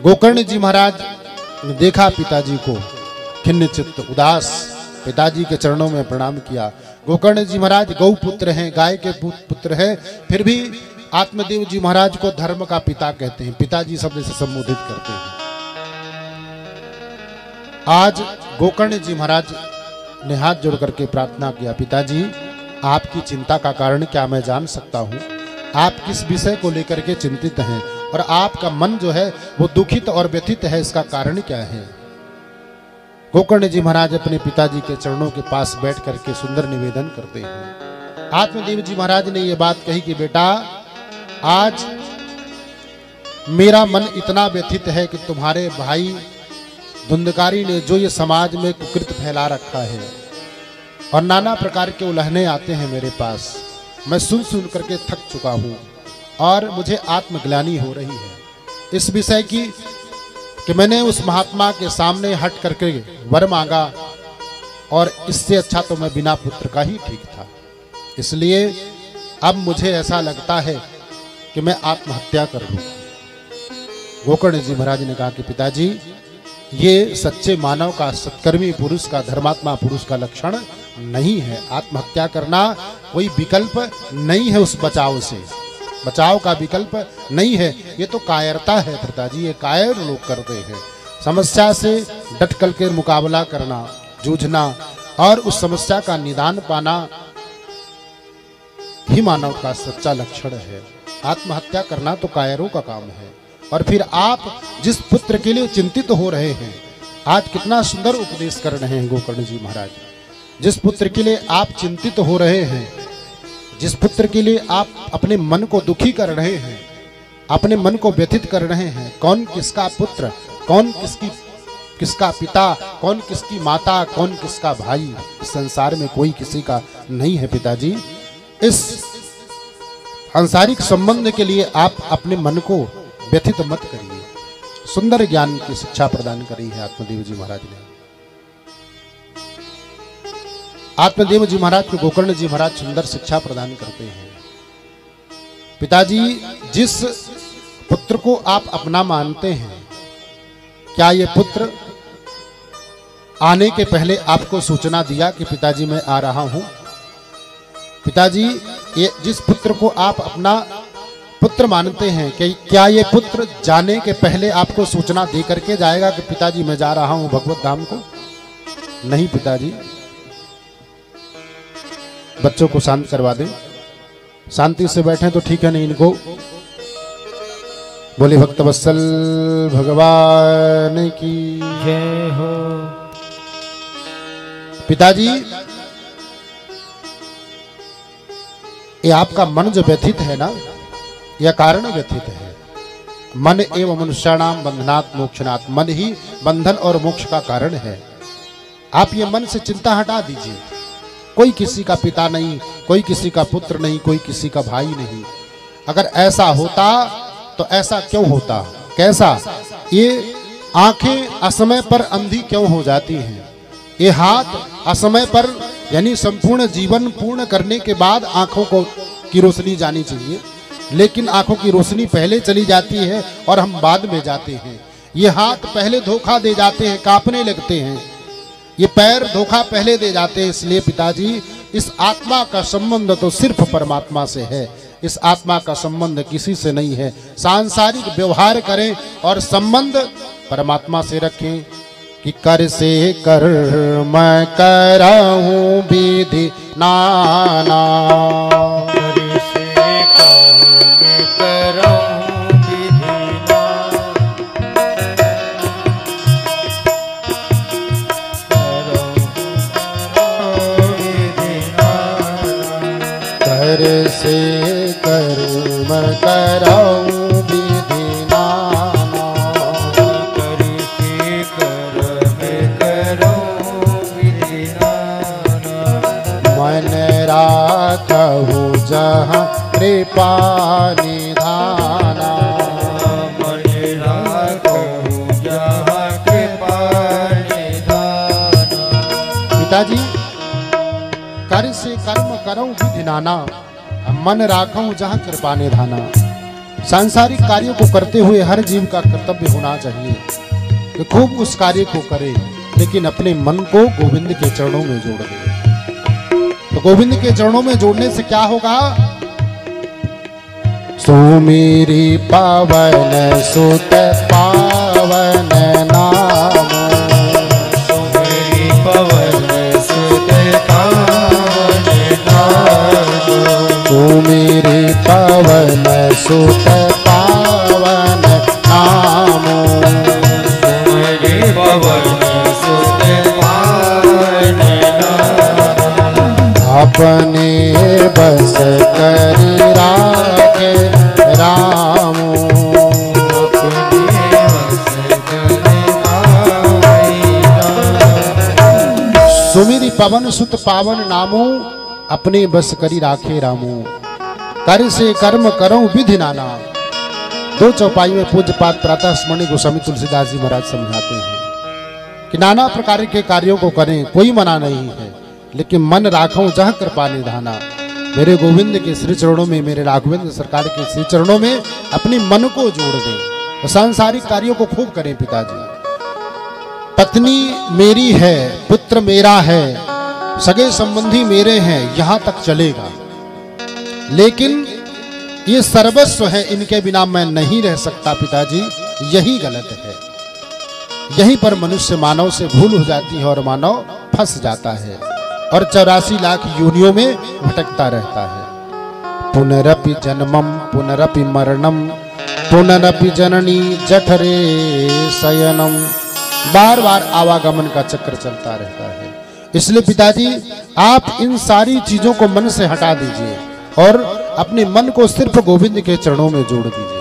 गोकर्ण जी महाराज ने देखा पिताजी को, खिन्न चित्त उदास, पिताजी के चरणों में प्रणाम किया। गोकर्ण जी महाराज गौ पुत्र हैं, गाय के पुत्र हैं, फिर भी आत्मदेव जी महाराज को धर्म का पिता कहते हैं, पिताजी शब्द से संबोधित करते हैं। आज गोकर्ण जी महाराज ने हाथ जोड़ करके प्रार्थना किया, पिताजी आपकी चिंता का कारण क्या मैं जान सकता हूँ? आप किस विषय को लेकर के चिंतित हैं और आपका मन जो है वो दुखित और व्यथित है, इसका कारण क्या है? गोकर्ण जी महाराज अपने पिताजी के चरणों के पास बैठ करके सुंदर निवेदन करते हैं। आत्मदेव जी महाराज ने ये बात कही कि बेटा, आज मेरा मन इतना व्यथित है कि तुम्हारे भाई धुंधकारी ने जो ये समाज में कुकृत फैला रखा है और नाना प्रकार के उलहने आते हैं मेरे पास, मैं सुन सुन करके थक चुका हूँ और मुझे आत्मग्लानि हो रही है इस विषय की कि मैंने उस महात्मा के सामने हट करके वर मांगा और इससे अच्छा तो मैं बिना पुत्र का ही ठीक था। इसलिए अब मुझे ऐसा लगता है कि मैं आत्महत्या कर लूं। गोकर्ण जी महाराज ने कहा कि पिताजी, ये सच्चे मानव का, सत्कर्मी पुरुष का, धर्मात्मा पुरुष का लक्षण नहीं है। आत्महत्या करना कोई विकल्प नहीं है, उस बचाव से बचाव का विकल्प नहीं है। ये तो कायरता है पिताजी, ये कायर लोग करते हैं। समस्या से डट कर के मुकाबला करना, जूझना और उस समस्या का निदान पाना ही मानव का सच्चा लक्षण है। आत्महत्या करना तो कायरों का काम है। और फिर आप जिस पुत्र के लिए चिंतित हो रहे हैं, आज कितना सुंदर उपदेश कर रहे हैं गोकर्ण जी महाराज। जिस पुत्र के लिए आप चिंतित हो रहे हैं, जिस पुत्र के लिए आप अपने मन को दुखी कर रहे हैं, अपने मन को व्यथित कर रहे हैं, कौन किसका पुत्र, कौन किसका पिता, कौन किसकी माता, कौन किसका भाई, संसार में कोई किसी का नहीं है पिताजी। इस सांसारिक संबंध के लिए आप अपने मन को व्यथित मत करिए। सुंदर ज्ञान की शिक्षा प्रदान करी है आत्मदेव जी महाराज ने। आत्मदेव जी महाराज को गोकर्ण जी महाराज सुंदर शिक्षा प्रदान करते हैं। पिताजी, जिस पुत्र को आप अपना मानते हैं, क्या ये पुत्र आने के पहले आपको सूचना दिया कि पिताजी मैं आ रहा हूं? पिताजी, ये जिस पुत्र को आप अपना पुत्र मानते हैं, कि क्या ये पुत्र जाने के पहले आपको सूचना दे करके जाएगा कि पिताजी मैं जा रहा हूं भगवत धाम को? नहीं पिताजी। बच्चों को शांत करवा दें, शांति से बैठे तो ठीक है, नहीं इनको बोले भक्त वत्सल भगवान की जय हो। पिताजी, ये आपका मन जो व्यथित है ना, यह कारण व्यथित है। मन एवं मनुष्याणाम बंधनात् मोक्षनात्, मन ही बंधन और मोक्ष का कारण है। आप ये मन से चिंता हटा दीजिए। कोई किसी का पिता नहीं, कोई किसी का पुत्र नहीं, कोई किसी का भाई नहीं। अगर ऐसा होता तो ऐसा क्यों होता? कैसा? ये आंखें असमय पर अंधी क्यों हो जाती हैं? ये हाथ असमय पर, यानी संपूर्ण जीवन पूर्ण करने के बाद आंखों की रोशनी जानी चाहिए, लेकिन आंखों की रोशनी पहले चली जाती है और हम बाद में जाते हैं। ये हाथ पहले धोखा दे जाते हैं, कांपने लगते हैं। ये पैर धोखा पहले दे जाते हैं। इसलिए पिताजी, इस आत्मा का संबंध तो सिर्फ परमात्मा से है। इस आत्मा का संबंध किसी से नहीं है। सांसारिक व्यवहार करें और संबंध परमात्मा से रखें कि कर से कर मैं कराऊं विधि नाना, कर से कर मैं कराऊं विधि नाना, कर से कर मैं कराऊं विधि नाना, कर से कर मैं कराऊं विधि नाना, मन राखहु जहाँ कृपा निधाना, मन राखहु जहाँ कृपा निधाना। पिताजी, कर से कर्म करऊं विधि नाना, मन राखऊं जहाँ कृपा निधाना। सांसारिक कार्यों को करते हुए हर जीव का कर्तव्य होना चाहिए कि खूब उस कार्य को करे, लेकिन अपने मन को गोविंद के चरणों में जोड़ दे। तो गोविंद के चरणों में जोड़ने से क्या होगा? सुमेरी पावन सुत पावन नाम, सुमेरी पावन सुत पावन नाम, सुमेरी पावन सुत पावन नाम, सुमेरी पावन सुत पावन नाम, अपने बस करी राखे राम, अपने बस करे आई राम। सुमेरी पवन सुत पावन नामो, अपने बस करी राखे रामो, कर से कर्म करो विधि नाना। दो चौपाई में पूज्यपाद प्रातः स्मरणीय गोस्वामी तुलसीदास जी महाराज समझाते हैं कि नाना प्रकार के कार्यों को करें, कोई मना नहीं है, लेकिन मन राखो जह कृपा निधाना। मेरे गोविंद के श्री चरणों में, मेरे राघवेंद्र सरकार के श्री चरणों में अपने मन को जोड़ दें। तो सांसारिक कार्यों को खूब करें पिताजी। पत्नी मेरी है, पुत्र मेरा है, सगे संबंधी मेरे हैं, यहां तक चलेगा, लेकिन ये सर्वस्व है, इनके बिना मैं नहीं रह सकता पिताजी, यही गलत है। यहीं पर मनुष्य मानव से भूल हो जाती है और मानव फंस जाता है और 84 लाख योनियों में भटकता रहता है। पुनरपि जन्मम पुनरपि मरणम पुनरपि जननी जठरे शयनम, बार बार आवागमन का चक्र चलता रहता है। इसलिए पिताजी आप इन सारी चीजों को मन से हटा दीजिए और अपने मन को सिर्फ गोविंद के चरणों में जोड़ दीजिए।